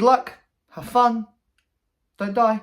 luck, have fun, don't die.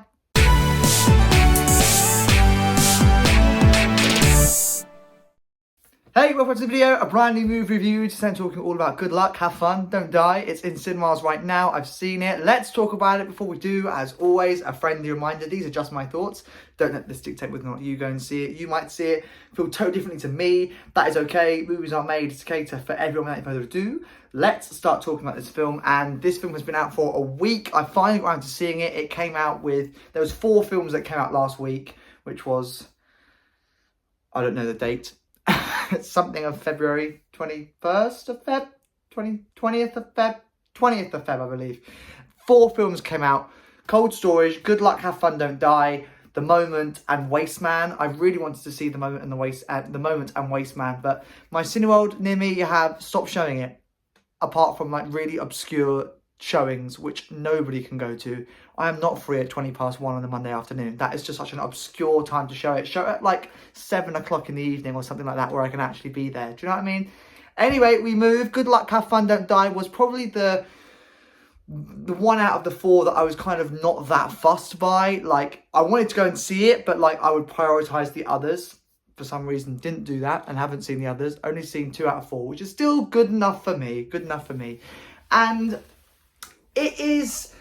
Hey, welcome to the video, a brand new movie review. Today I'm talking all about good luck, have fun, don't die. It's in cinemas right now, I've seen it. Let's talk about it. Before we do, as always, a friendly reminder, these are just my thoughts. Don't let this dictate whether or not you go and see it. You might see it, feel totally differently to me. That is okay, movies are made to cater for everyone. Without further ado, let's start talking about this film. And this film has been out for a week. I finally got around to seeing it. It came out with, there was 4 films that came out last week, which was, I don't know the date. Something of February 21st of Feb, 20th of Feb, 20th of Feb, I believe. 4 films came out. Cold Storage, Good Luck, Have Fun, Don't Die, The Moment, and Wasteman. I really wanted to see The Moment and Wasteman, but my Cineworld near me, you have stopped showing it. Apart from like really obscure showings, which nobody can go to. I am not free at 1:20 on a Monday afternoon. That is just such an obscure time to show it. Show it at like 7 o'clock in the evening or something like that, where I can actually be there. Do you know what I mean? Anyway, we move. Good Luck, Have Fun, Don't Die was probably the one out of the 4 that I was kind of not that fussed by. Like, I wanted to go and see it, but like I would prioritize the others. For some reason, didn't do that and haven't seen the others. Only seen 2 out of 4, which is still good enough for me. Good enough for me. And it's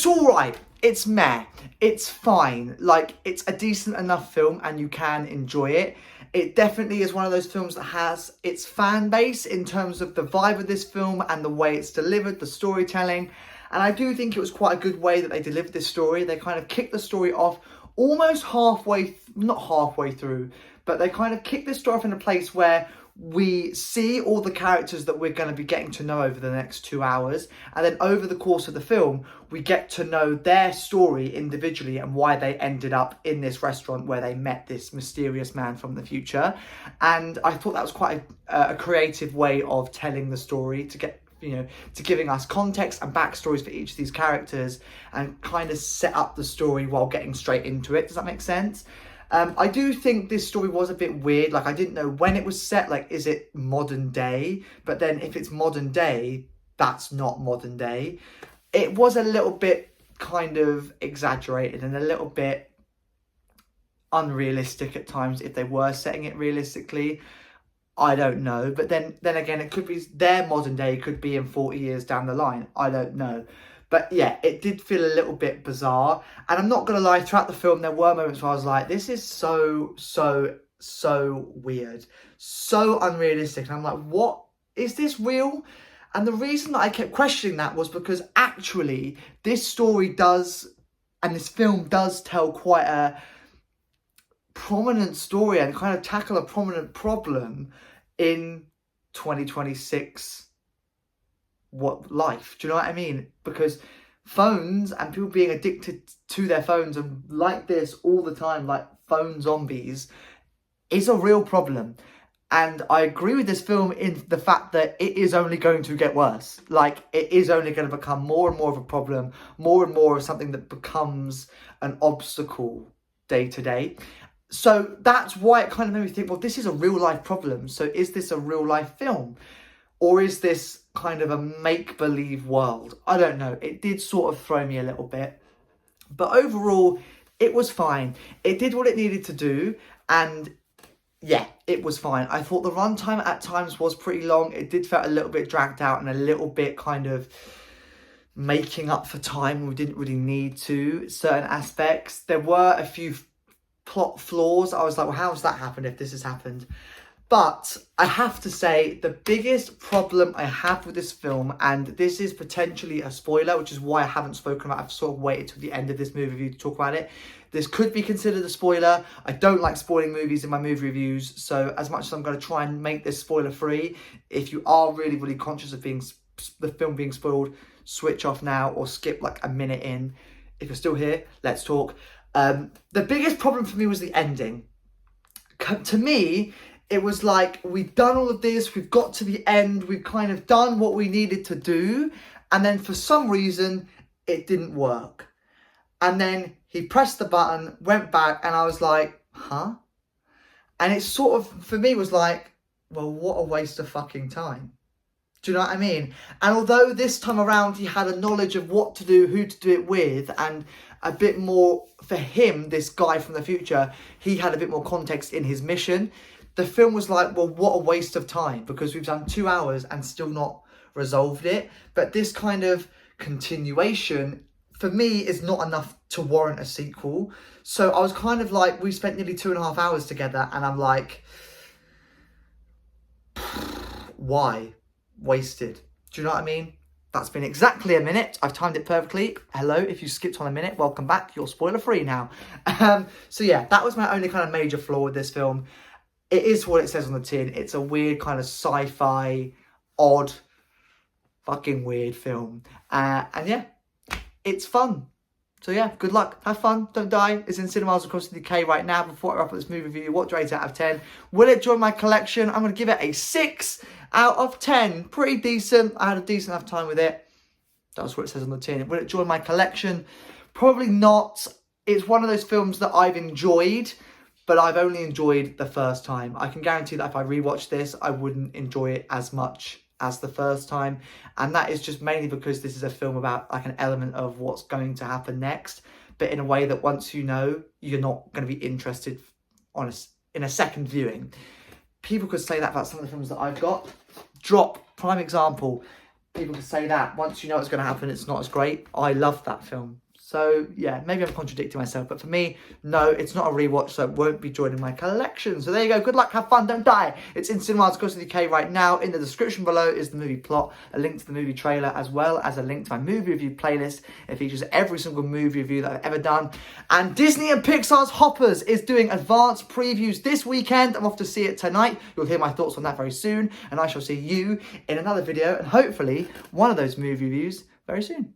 all right. It's meh. It's fine. Like, it's a decent enough film and you can enjoy it. It definitely is one of those films that has its fan base in terms of the vibe of this film and the way it's delivered, the storytelling. And I do think it was quite a good way that they delivered this story. They kind of kicked the story off almost not halfway through, but they kind of kicked this story off in a place where we see all the characters that we're going to be getting to know over the next 2 hours. And then over the course of the film, we get to know their story individually and why they ended up in this restaurant where they met this mysterious man from the future. And I thought that was quite a creative way of telling the story, to get, to giving us context and backstories for each of these characters and kind of set up the story while getting straight into it. Does that make sense? I do think this story was a bit weird. Like, I didn't know when it was set. Like, is it modern day? But then if it's modern day, that's not modern day. It was a little bit kind of exaggerated and a little bit unrealistic at times if they were setting it realistically. I don't know. But then again, it could be their modern day could be in 40 years down the line. I don't know. But yeah, it did feel a little bit bizarre. And I'm not going to lie, throughout the film, there were moments where I was like, this is so weird. So unrealistic. And I'm like, what? Is this real? And the reason that I kept questioning that was because actually this story does, and this film does tell quite a prominent story and kind of tackle a prominent problem in 2026 life. Do you know what I mean? Because phones and people being addicted to their phones and like this all the time, like phone zombies, is a real problem. And I agree with this film in the fact that it is only going to get worse. Like, it is only going to become more and more of a problem, more and more of something that becomes an obstacle day to day. So that's why it kind of made me think, well, this is a real life problem. So is this a real life film? Or is this kind of a make-believe world? I don't know. It did sort of throw me a little bit. But overall, it was fine. It did what it needed to do. And yeah, it was fine. I thought the runtime at times was pretty long. It did feel a little bit dragged out and a little bit kind of making up for time. We didn't really need to. Certain aspects. There were a few plot flaws. I was like, well, how's that happened if this has happened? But I have to say, the biggest problem I have with this film, and this is potentially a spoiler, which is why I haven't spoken about it. I've sort of waited till the end of this movie review to talk about it. This could be considered a spoiler. I don't like spoiling movies in my movie reviews. So as much as I'm going to try and make this spoiler free, if you are really, really conscious of the film being spoiled, switch off now or skip like a minute in. If you're still here, let's talk. The biggest problem for me was the ending. To me, it was like, we've done all of this, we've got to the end, we've kind of done what we needed to do, and then for some reason, it didn't work. And then he pressed the button, went back, and I was like, huh? And it sort of, for me, was like, well, what a waste of fucking time. Do you know what I mean? And although this time around he had a knowledge of what to do, who to do it with, and a bit more, for him, this guy from the future, he had a bit more context in his mission. The film was like, well, what a waste of time, because we've done 2 hours and still not resolved it. But this kind of continuation, for me, is not enough to warrant a sequel. So I was kind of like, we spent nearly 2.5 hours together, and I'm like, why? Wasted. Do you know what I mean? That's been exactly a minute. I've timed it perfectly. Hello, if you skipped on a minute, welcome back. You're spoiler free now. So yeah, that was my only kind of major flaw with this film. It is what it says on the tin. It's a weird kind of sci-fi, odd, fucking weird film. And yeah, it's fun. So yeah, good luck. Have fun. Don't die. It's in cinemas across the UK right now. Before I wrap up this movie review, what do I rate it out of 10? Will it join my collection? I'm going to give it a 6 out of 10. Pretty decent. I had a decent enough time with it. That's what it says on the tin. Will it join my collection? Probably not. It's one of those films that I've enjoyed, but I've only enjoyed the first time. I can guarantee that if I rewatch this, I wouldn't enjoy it as much as the first time. And that is just mainly because this is a film about like an element of what's going to happen next, but in a way that once you know, you're not going to be interested in a second viewing. People could say that about some of the films that I've got. Drop, prime example. People could say that once you know what's going to happen, it's not as great. I love that film. So yeah, maybe I'm contradicting myself, but for me, no, it's not a rewatch, so it won't be joining my collection. So there you go. Good luck, have fun, don't die. It's in cinemas across the UK right now. In the description below is the movie plot, a link to the movie trailer, as well as a link to my movie review playlist. It features every single movie review that I've ever done. And Disney and Pixar's Hoppers is doing advanced previews this weekend. I'm off to see it tonight. You'll hear my thoughts on that very soon, and I shall see you in another video, and hopefully one of those movie reviews very soon.